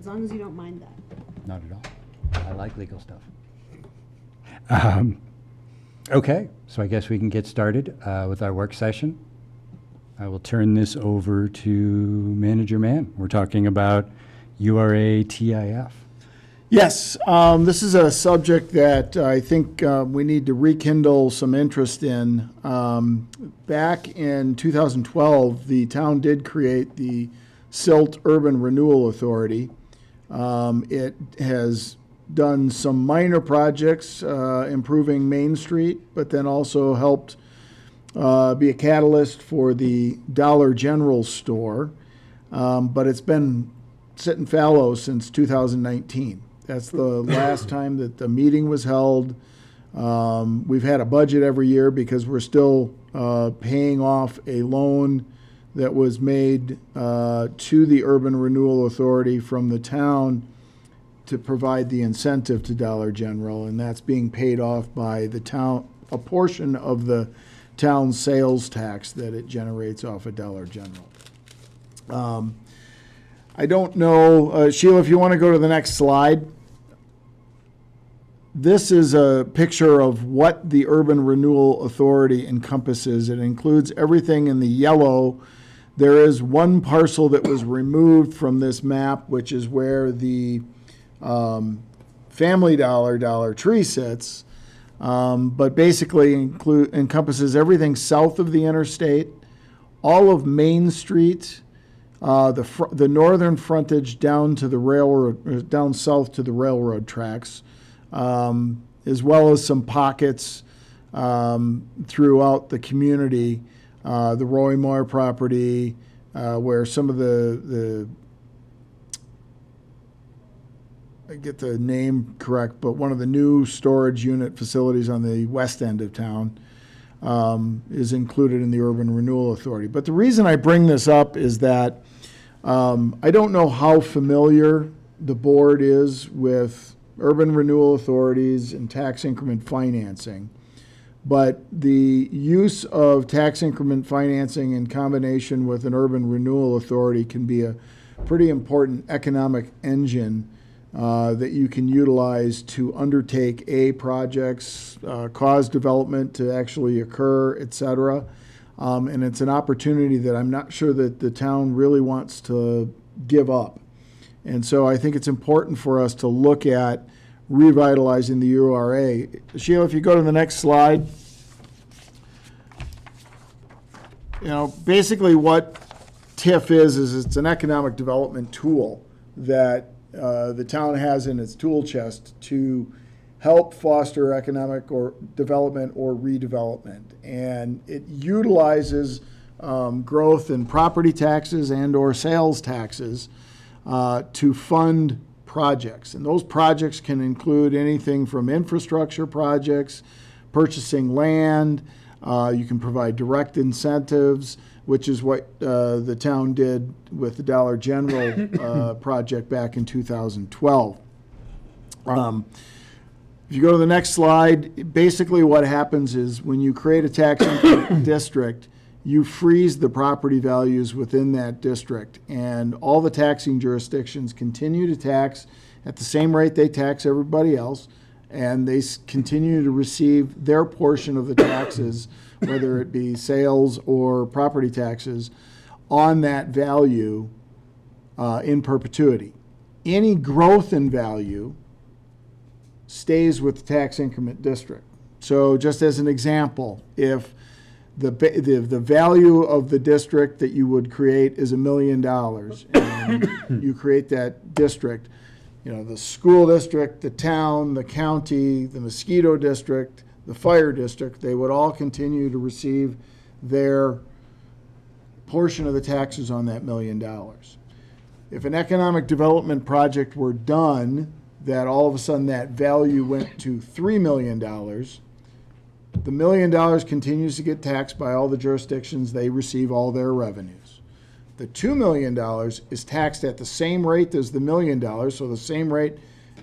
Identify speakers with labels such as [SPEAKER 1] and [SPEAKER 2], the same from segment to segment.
[SPEAKER 1] long as you don't mind that.
[SPEAKER 2] Not at all. I like legal stuff. Okay, so I guess we can get started with our work session. I will turn this over to Manager Mann. We're talking about URA TIF.
[SPEAKER 3] Yes, this is a subject that I think we need to rekindle some interest in. Back in 2012, the town did create the Silt Urban Renewal Authority. It has done some minor projects improving Main Street, but then also helped be a catalyst for the Dollar General store. But it's been sitting fallow since 2019. That's the last time that the meeting was held. We've had a budget every year because we're still paying off a loan that was made to the Urban Renewal Authority from the town to provide the incentive to Dollar General, and that's being paid off by the town, a portion of the town's sales tax that it generates off of Dollar General. I don't know, Sheila, if you want to go to the next slide. This is a picture of what the Urban Renewal Authority encompasses. It includes everything in the yellow. There is one parcel that was removed from this map, which is where the Family Dollar Tree sits, but basically encompasses everything south of the interstate, all of Main Street, the northern frontage down to the railroad, down south to the railroad tracks, as well as some pockets throughout the community, the Roy Moore property, where some of the I get the name correct, but one of the new storage unit facilities on the west end of town is included in the Urban Renewal Authority. But the reason I bring this up is that I don't know how familiar the board is with urban renewal authorities and tax increment financing, but the use of tax increment financing in combination with an urban renewal authority can be a pretty important economic engine that you can utilize to undertake projects, cause development to actually occur, et cetera. And it's an opportunity that I'm not sure that the town really wants to give up. And so I think it's important for us to look at revitalizing the URA. Sheila, if you go to the next slide. You know, basically what TIF is it's an economic development tool that the town has in its tool chest to help foster economic or development or redevelopment. And it utilizes growth in property taxes and or sales taxes to fund projects. And those projects can include anything from infrastructure projects, purchasing land. You can provide direct incentives, which is what the town did with the Dollar General project back in 2012. If you go to the next slide, basically what happens is when you create a tax increment district, you freeze the property values within that district, and all the taxing jurisdictions continue to tax at the same rate they tax everybody else, and they continue to receive their portion of the taxes, whether it be sales or property taxes, on that value in perpetuity. Any growth in value stays with the tax increment district. So just as an example, if the value of the district that you would create is $1 million, and you create that district, you know, the school district, the town, the county, the mosquito district, the fire district, they would all continue to receive their portion of the taxes on that $1 million. If an economic development project were done that all of a sudden that value went to $3 million, the $1 million continues to get taxed by all the jurisdictions. They receive all their revenues. The $2 million is taxed at the same rate as the $1 million, so the same rate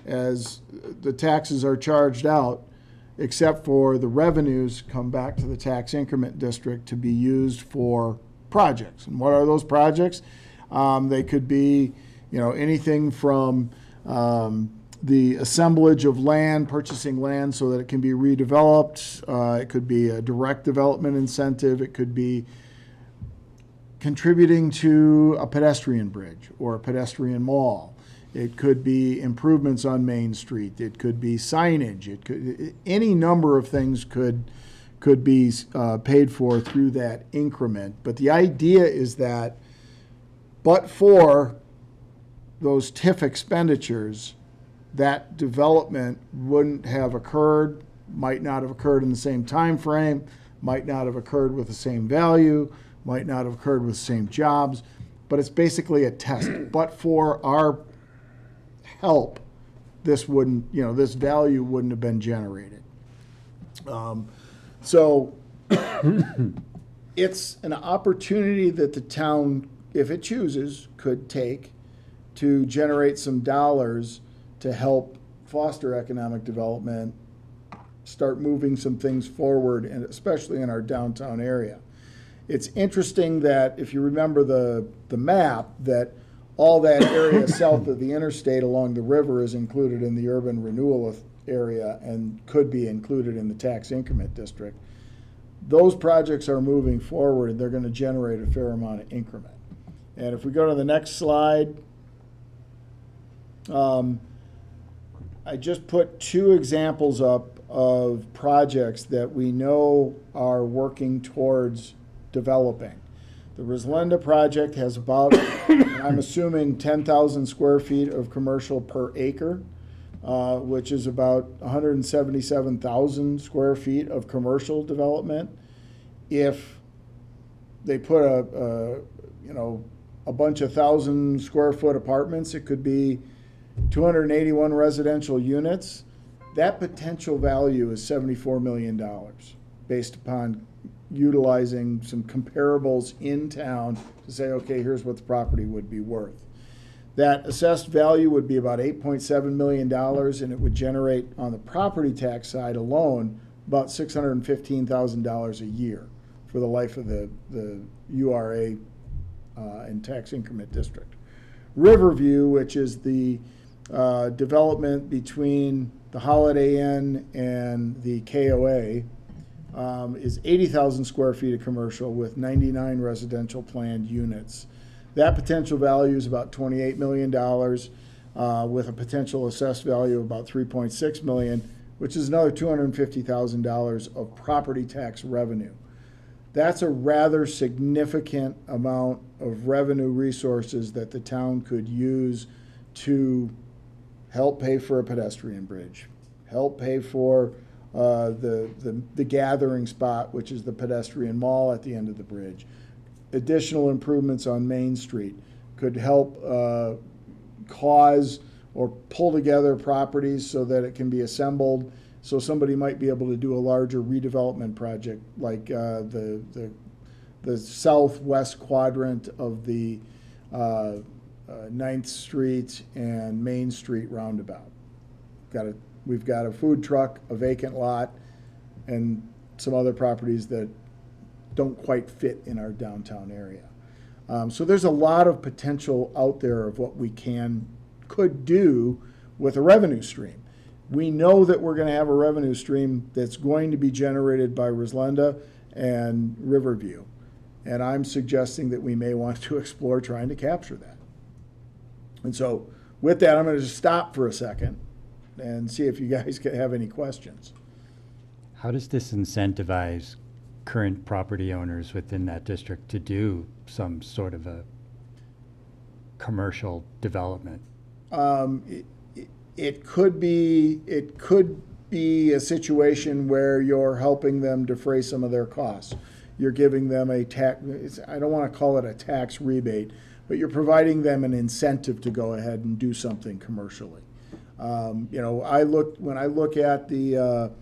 [SPEAKER 3] as the taxes are charged out, except for the revenues come back to the tax increment district to be used for projects. And what are those projects? They could be, anything from the assemblage of land, purchasing land so that it can be redeveloped. It could be a direct development incentive. It could be contributing to a pedestrian bridge or a pedestrian mall. It could be improvements on Main Street. It could be signage. It could, any number of things could be paid for through that increment. But the idea is that, but for those TIF expenditures, that development wouldn't have occurred, might not have occurred in the same time frame, might not have occurred with the same value, might not have occurred with the same jobs, but it's basically a test. But for our help, this wouldn't, this value wouldn't have been generated. So it's an opportunity that the town, if it chooses, could take to generate some dollars to help foster economic development, start moving some things forward, and especially in our downtown area. It's interesting that if you remember the map, that all that area south of the interstate along the river is included in the urban renewal area and could be included in the tax increment district. Those projects are moving forward and they're going to generate a fair amount of increment. And if we go to the next slide, I just put two examples up of projects that we know are working towards developing. The Rislenda project has about, I'm assuming, 10,000 square feet of commercial per acre, which is about 177,000 square feet of commercial development. If they put a bunch of 1,000 square foot apartments, it could be 281 residential units. That potential value is $74 million based upon utilizing some comparables in town to say, okay, here's what the property would be worth. That assessed value would be about $8.7 million, and it would generate on the property tax side alone about $615,000 a year for the life of the URA and tax increment district. Riverview, which is the development between the Holiday Inn and the KOA, is 80,000 square feet of commercial with 99 residential planned units. That potential value is about $28 million with a potential assessed value of about $3.6 million, which is another $250,000 of property tax revenue. That's a rather significant amount of revenue resources that the town could use to help pay for a pedestrian bridge, help pay for the gathering spot, which is the pedestrian mall at the end of the bridge. Additional improvements on Main Street could help cause or pull together properties so that it can be assembled. So somebody might be able to do a larger redevelopment project, like the southwest quadrant of the 9th Street and Main Street roundabout. We've got a food truck, a vacant lot, and some other properties that don't quite fit in our downtown area. So there's a lot of potential out there of what we could do with a revenue stream. We know that we're going to have a revenue stream that's going to be generated by Rislenda and Riverview. And I'm suggesting that we may want to explore trying to capture that. And so with that, I'm going to just stop for a second and see if you guys have any questions.
[SPEAKER 2] How does this incentivize current property owners within that district to do some sort of a commercial development?
[SPEAKER 3] It could be a situation where you're helping them defray some of their costs. You're giving them a tax, I don't want to call it a tax rebate, but you're providing them an incentive to go ahead and do something commercially. When I look at the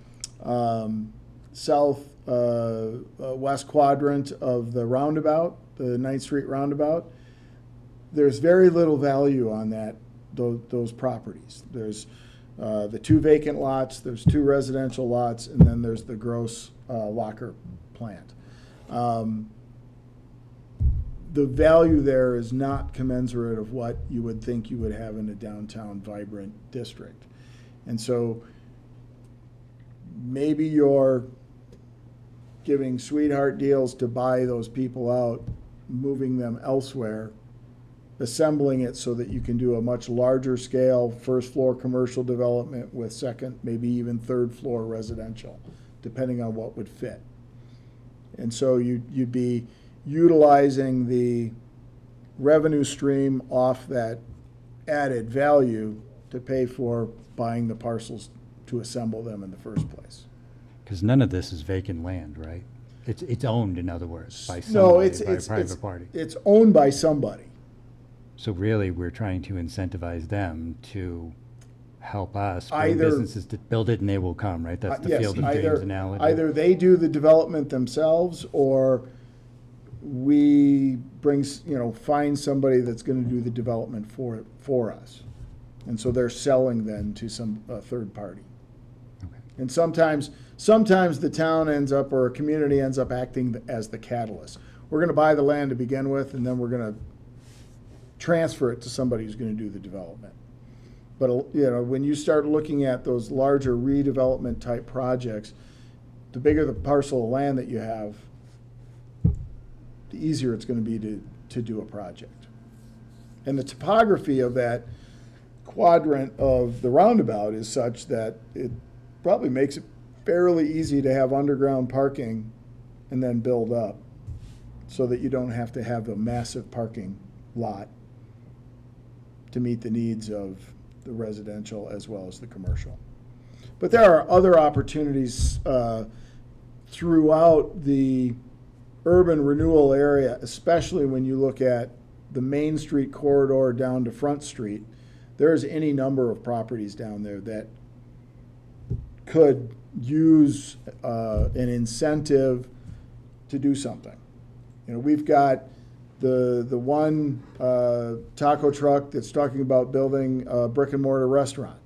[SPEAKER 3] south west quadrant of the roundabout, the 9th Street roundabout, there's very little value on those properties. There's the 2 vacant lots, there's 2 residential lots, and then there's the gross locker plant. the value there is not commensurate of what you would think you would have in a downtown vibrant district. And so maybe you're giving sweetheart deals to buy those people out, moving them elsewhere, assembling it so that you can do a much larger scale first floor commercial development with second, maybe even third floor residential, depending on what would fit. And so you'd be utilizing the revenue stream off that added value to pay for buying the parcels to assemble them in the first place.
[SPEAKER 2] Because none of this is vacant land, right? It's owned, in other words, by
[SPEAKER 3] No,
[SPEAKER 2] somebody,
[SPEAKER 3] it's
[SPEAKER 2] by a private party.
[SPEAKER 3] It's owned by somebody.
[SPEAKER 2] So really, we're trying to incentivize them to help us bring
[SPEAKER 3] Either-
[SPEAKER 2] businesses to build it, and they will come, right? That's the
[SPEAKER 3] Yes,
[SPEAKER 2] Field of Dreams analogy.
[SPEAKER 3] either they do the development themselves, or we find somebody that's gonna do the development for us. And so they're selling then to some third party.
[SPEAKER 2] Okay.
[SPEAKER 3] And sometimes the town ends up, or a community ends up acting as the catalyst. We're gonna buy the land to begin with, and then we're gonna transfer it to somebody who's gonna do the development. But, when you start looking at those larger redevelopment type projects, the bigger the parcel of land that you have, the easier it's gonna be to do a project. And the topography of that quadrant of the roundabout is such that it probably makes it fairly easy to have underground parking and then build up, so that you don't have to have a massive parking lot to meet the needs of the residential as well as the commercial. But there are other opportunities throughout the urban renewal area, especially when you look at the Main Street corridor down to Front Street. There's any number of properties down there that could use an incentive to do something. We've got the one taco truck that's talking about building a brick and mortar restaurant.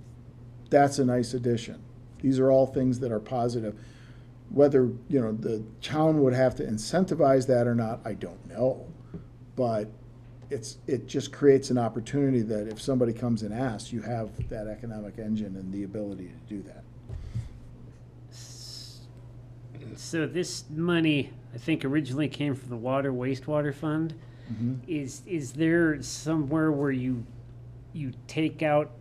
[SPEAKER 3] That's a nice addition. These are all things that are positive. Whether, the town would have to incentivize that or not, I don't know. But it just creates an opportunity that if somebody comes and asks, you have that economic engine and the ability to do that.
[SPEAKER 4] So this money, I think, originally came from the water wastewater fund.
[SPEAKER 3] Mm-hmm.
[SPEAKER 4] Is there somewhere where you take out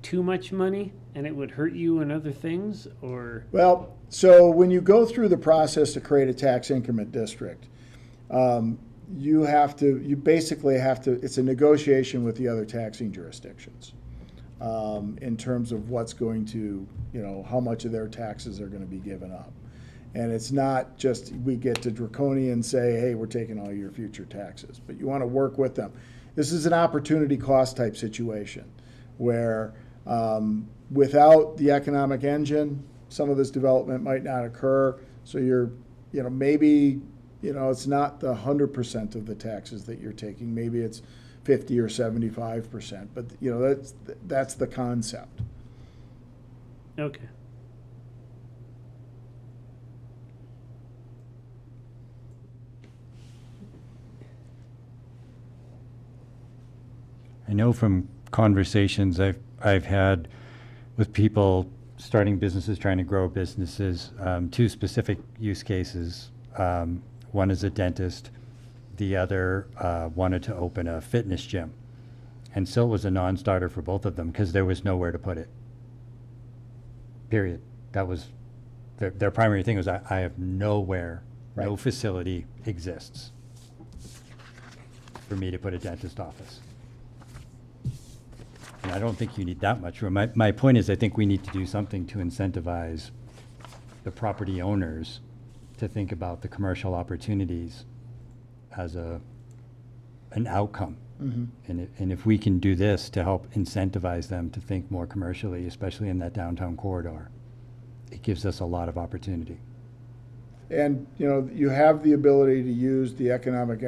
[SPEAKER 4] too much money and it would hurt you in other things, or?
[SPEAKER 3] Well, so when you go through the process to create a tax increment district, you basically have to, it's a negotiation with the other taxing jurisdictions in terms of what's going to, how much of their taxes are going to be given up. And it's not just we get to draconian say, hey, we're taking all your future taxes, but you want to work with them. This is an opportunity cost type situation where without the economic engine, some of this development might not occur. So maybe, it's not the 100% of the taxes that you're taking. Maybe it's 50 or 75%, but that's the concept.
[SPEAKER 4] Okay.
[SPEAKER 2] I know from conversations I've had with people starting businesses, trying to grow businesses, two specific use cases. One is a dentist. The other wanted to open a fitness gym. And so it was a non-starter for both of them because there was nowhere to put it. Period. That was their primary thing was I have nowhere, no
[SPEAKER 3] Right.
[SPEAKER 2] facility exists for me to put a dentist office. And I don't think you need that much room. My point is I think we need to do something to incentivize the property owners to think about the commercial opportunities as an outcome.
[SPEAKER 3] Mm-hmm.
[SPEAKER 2] And if we can do this to help incentivize them to think more commercially, especially in that downtown corridor, it gives us a lot of opportunity.
[SPEAKER 3] And, you have the ability to use the economic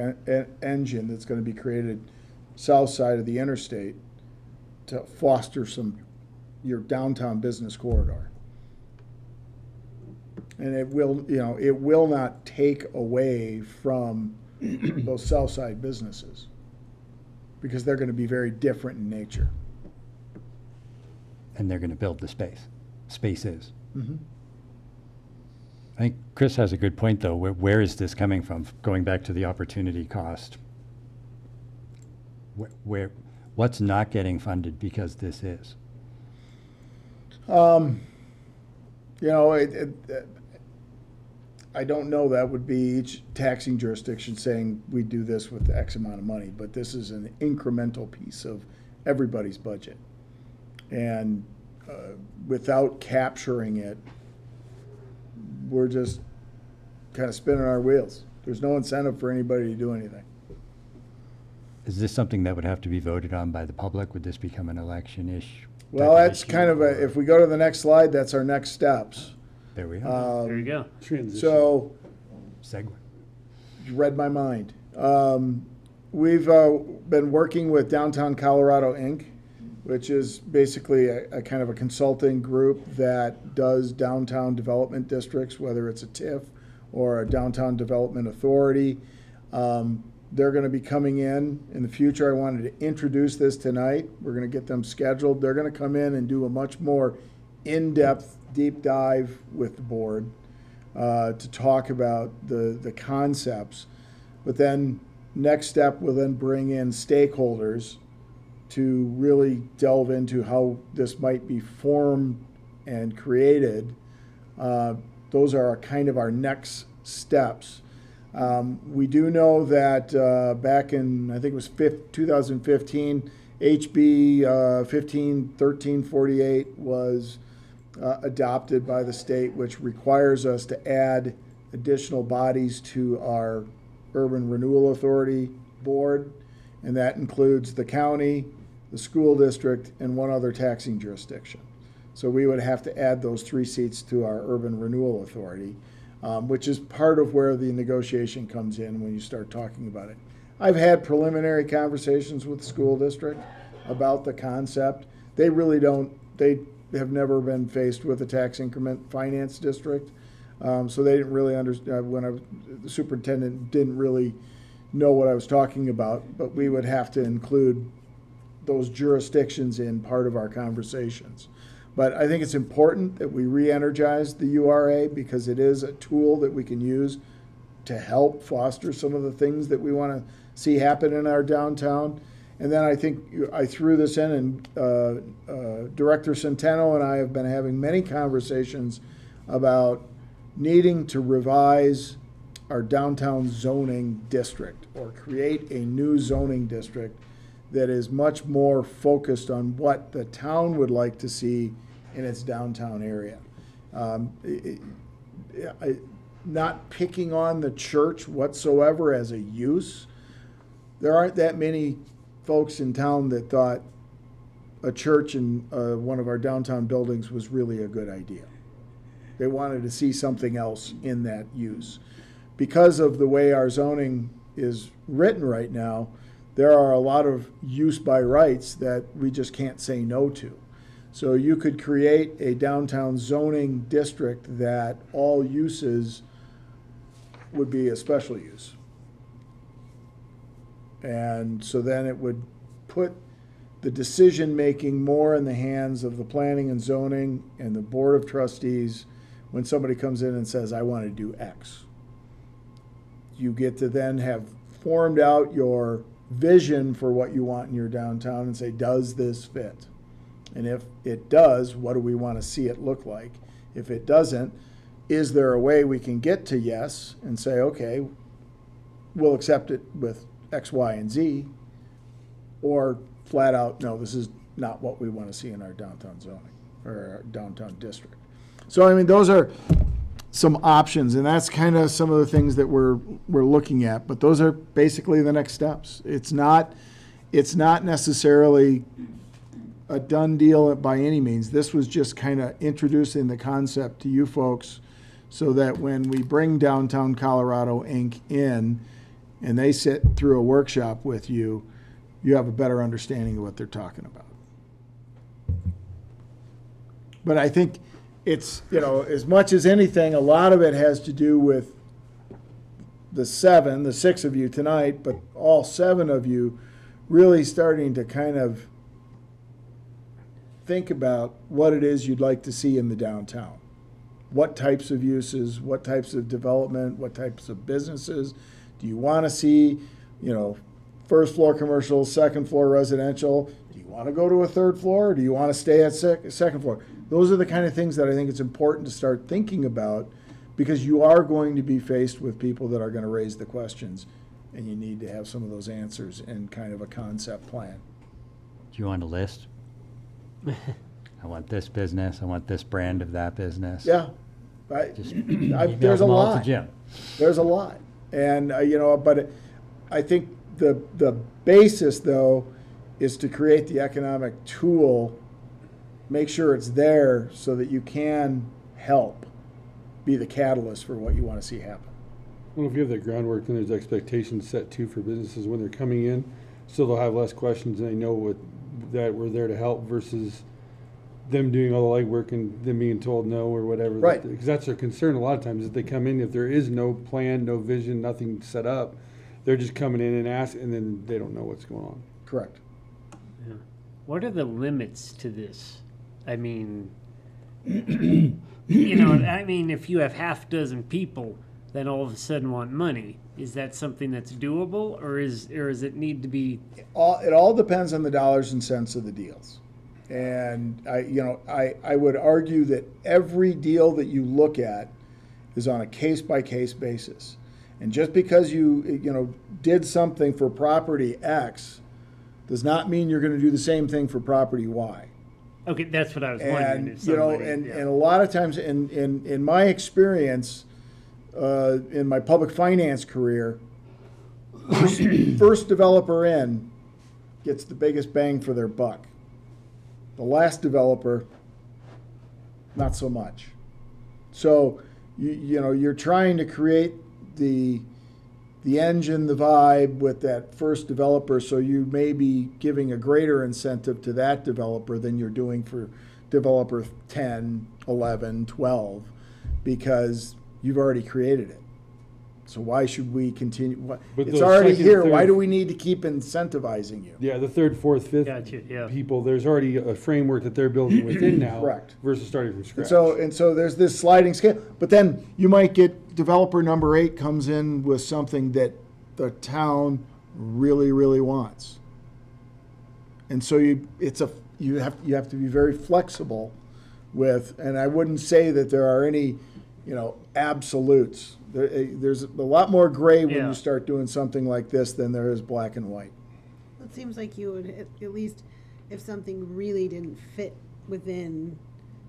[SPEAKER 3] engine that's going to be created south side of the interstate to foster your downtown business corridor. And it will not take away from those south side businesses, because they're going to be very different in nature.
[SPEAKER 2] And they're going to build the space. Spaces.
[SPEAKER 3] Mhm.
[SPEAKER 2] I think Chris has a good point, though. Where is this coming from? Going back to the opportunity cost. What's not getting funded because this is?
[SPEAKER 3] You know, I don't know, that would be each taxing jurisdiction saying we do this with X amount of money, but this is an incremental piece of everybody's budget. And without capturing it, we're just kind of spinning our wheels. There's no incentive for anybody to do anything.
[SPEAKER 2] Is this something that would have to be voted on by the public? Would this become an election-ish?
[SPEAKER 3] Well,
[SPEAKER 2] type of
[SPEAKER 3] that's
[SPEAKER 2] issue,
[SPEAKER 3] kind of
[SPEAKER 2] or-
[SPEAKER 3] if we go to the next slide, that's our next steps.
[SPEAKER 2] There we are.
[SPEAKER 4] There you go.
[SPEAKER 3] So,
[SPEAKER 2] Segue.
[SPEAKER 3] you read my mind. We've been working with Downtown Colorado, Inc., which is basically a kind of a consulting group that does downtown development districts, whether it's a TIF or a downtown development authority. They're going to be coming in the future. I wanted to introduce this tonight. We're going to get them scheduled. They're going to come in and do a much more in-depth, deep dive with the board to talk about the concepts. But then next step will then bring in stakeholders to really delve into how this might be formed and created. Those are kind of our next steps. We do know that back in, I think it was 2015, HB 151348 was adopted by the state, which requires us to add additional bodies to our Urban Renewal Authority board, and that includes the county, the school district, and one other taxing jurisdiction. So we would have to add those 3 seats to our Urban Renewal Authority, which is part of where the negotiation comes in when you start talking about it. I've had preliminary conversations with the school district about the concept. They really they have never been faced with a tax increment finance district. So they didn't really understand, the superintendent didn't really know what I was talking about, but we would have to include those jurisdictions in part of our conversations. But I think it's important that we re-energize the URA because it is a tool that we can use to help foster some of the things that we want to see happen in our downtown. And then I think I threw this in, and Director Centeno and I have been having many conversations about needing to revise our downtown zoning district or create a new zoning district that is much more focused on what the town would like to see in its downtown area. Not picking on the church whatsoever as a use. There aren't that many folks in town that thought a church in one of our downtown buildings was really a good idea. They wanted to see something else in that use. Because of the way our zoning is written right now, there are a lot of use by rights that we just can't say no to. So you could create a downtown zoning district that all uses would be a special use. And so then it would put the decision-making more in the hands of the planning and zoning and the board of trustees when somebody comes in and says, I want to do X. You get to then have formed out your vision for what you want in your downtown and say, does this fit? And if it does, what do we want to see it look like? If it doesn't, is there a way we can get to yes and say, okay, we'll accept it with X, Y, and Z, or flat out, no, this is not what we want to see in our downtown zoning or our downtown district. So, I mean, those are some options, and that's kind of some of the things that we're looking at, but those are basically the next steps. It's not necessarily a done deal by any means. This was just kind of introducing the concept to you folks so that when we bring Downtown Colorado Inc. in and they sit through a workshop with you, you have a better understanding of what they're talking about. But I think it's, as much as anything, a lot of it has to do with the six of you tonight, but all seven of you really starting to kind of think about what it is you'd like to see in the downtown. What types of uses, what types of development, what types of businesses do you want to see? First floor commercial, second floor residential. Do you want to go to a third floor, or do you want to stay at second floor? Those are the kind of things that I think it's important to start thinking about, because you are going to be faced with people that are going to raise the questions, and you need to have some of those answers in kind of a concept plan.
[SPEAKER 2] Do you want a list? I want this business, I want this brand of that business.
[SPEAKER 3] Yeah,
[SPEAKER 2] Just
[SPEAKER 3] there's a
[SPEAKER 2] them all to
[SPEAKER 3] lot.
[SPEAKER 2] Jim.
[SPEAKER 3] There's a lot, and but I think the basis though is to create the economic tool, make sure it's there so that you can help be the catalyst for what you want to see happen.
[SPEAKER 5] Well, if you have that groundwork, then there's expectations set too for businesses when they're coming in, so they'll have less questions and they know that we're there to help versus them doing all the legwork and them being told no or whatever.
[SPEAKER 3] Right.
[SPEAKER 5] Because that's their concern a lot of times, if they come in, if there is no plan, no vision, nothing set up, they're just coming in and ask, and then they don't know what's going on.
[SPEAKER 3] Correct.
[SPEAKER 4] Yeah. What are the limits to this? I mean, if you have half dozen people that all of a sudden want money, is that something that's doable, or does it need to be?
[SPEAKER 3] It all depends on the dollars and cents of the deals. And I would argue that every deal that you look at is on a case-by-case basis. And just because you did something for property X does not mean you're going to do the same thing for property Y.
[SPEAKER 4] Okay, that's what I was wondering.
[SPEAKER 3] And and a lot of times in my experience, in my public finance career, first developer in gets the biggest bang for their buck. The last developer, not so much. So you're trying to create the engine, the vibe with that first developer, so you may be giving a greater incentive to that developer than you're doing for developer 10, 11, 12, because you've already created it. So why should we continue?
[SPEAKER 5] But
[SPEAKER 3] It's
[SPEAKER 5] those
[SPEAKER 3] already
[SPEAKER 5] second,
[SPEAKER 3] here.
[SPEAKER 5] third-
[SPEAKER 3] Why do we need to keep incentivizing you?
[SPEAKER 5] Yeah, the third, fourth, fifth
[SPEAKER 4] Gotcha, yeah.
[SPEAKER 5] people, there's already a framework that they're building within now.
[SPEAKER 3] Correct.
[SPEAKER 5] Versus starting from scratch.
[SPEAKER 3] And so there's this sliding scale. But then you might get developer number 8 comes in with something that the town really, really wants. And so you have to be very flexible with, and I wouldn't say that there are any, absolutes. There's a lot more gray when
[SPEAKER 4] Yeah.
[SPEAKER 3] you start doing something like this than there is black and white.
[SPEAKER 1] It seems like you would, at least if something really didn't fit within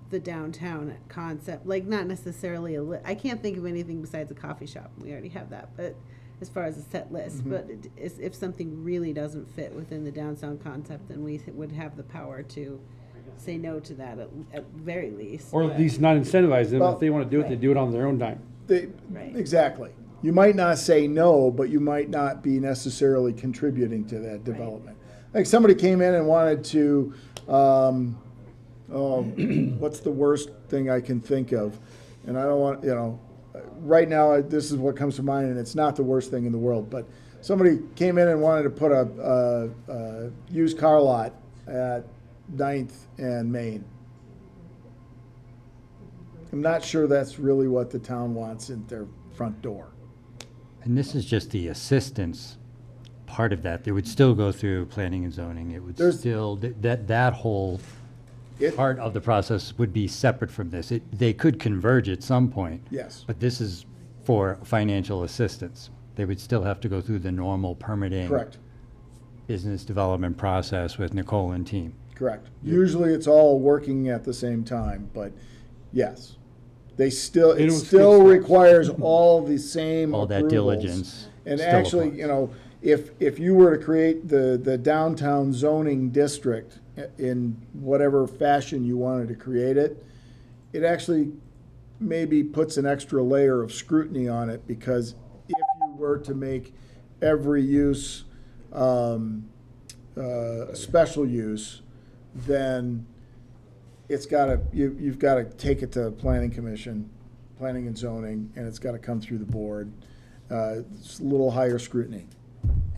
[SPEAKER 1] the downtown concept, like not necessarily I can't think of anything besides a coffee shop. We already have that, but as far as a set list, but if something really doesn't fit within the downtown concept, then we would have the power to say no to that at very least.
[SPEAKER 5] Or at
[SPEAKER 1] but-
[SPEAKER 5] least not incentivize them.
[SPEAKER 3] Well-
[SPEAKER 5] If they want to do it, they do it on their own dime.
[SPEAKER 1] Right.
[SPEAKER 3] Exactly. You might not say no, but you might not be necessarily contributing to that development. Like somebody came in and wanted to, what's the worst thing I can think of? And I don't want, right now, this is what comes to mind, and it's not the worst thing in the world, but somebody came in and wanted to put a used car lot at 9th and Main. I'm not sure that's really what the town wants in their front door.
[SPEAKER 2] And this is just the assistance part of that. They would still go through planning and zoning. It would
[SPEAKER 3] There's-
[SPEAKER 2] still, that whole
[SPEAKER 3] It-
[SPEAKER 2] part of the process would be separate from this. They could converge at some point.
[SPEAKER 3] Yes.
[SPEAKER 2] But this is for financial assistance. They would still have to go through the normal permitting.
[SPEAKER 3] Correct.
[SPEAKER 2] Business development process with Nicole and team.
[SPEAKER 3] Correct. Usually it's all working at the same time, but yes. It still
[SPEAKER 5] It was
[SPEAKER 3] still
[SPEAKER 5] good stuff.
[SPEAKER 3] requires all the same
[SPEAKER 2] All that
[SPEAKER 3] approvals.
[SPEAKER 2] diligence
[SPEAKER 3] And
[SPEAKER 2] still
[SPEAKER 3] actually,
[SPEAKER 2] applies.
[SPEAKER 3] if you were to create the downtown zoning district in whatever fashion you wanted to create it, it actually maybe puts an extra layer of scrutiny on it, because if you were to make every use special use, then you've got to take it to planning commission, planning and zoning, and it's got to come through the board. it's a little higher scrutiny.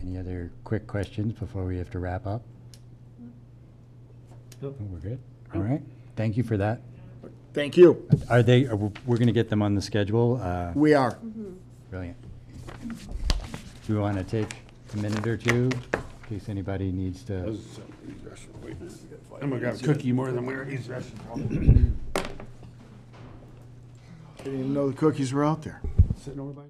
[SPEAKER 2] Any other quick questions before we have to wrap up?
[SPEAKER 4] Nope.
[SPEAKER 2] Oh, we're good. All right. Thank you for that.
[SPEAKER 3] Thank you.
[SPEAKER 2] We're going to get them on the schedule?
[SPEAKER 3] We are.
[SPEAKER 2] Brilliant. Do we want to take a minute or two in case anybody needs to?
[SPEAKER 5] I'm gonna grab a cookie more than we're eating.
[SPEAKER 3] Didn't even know the cookies were out there.
[SPEAKER 5] Sitting over by.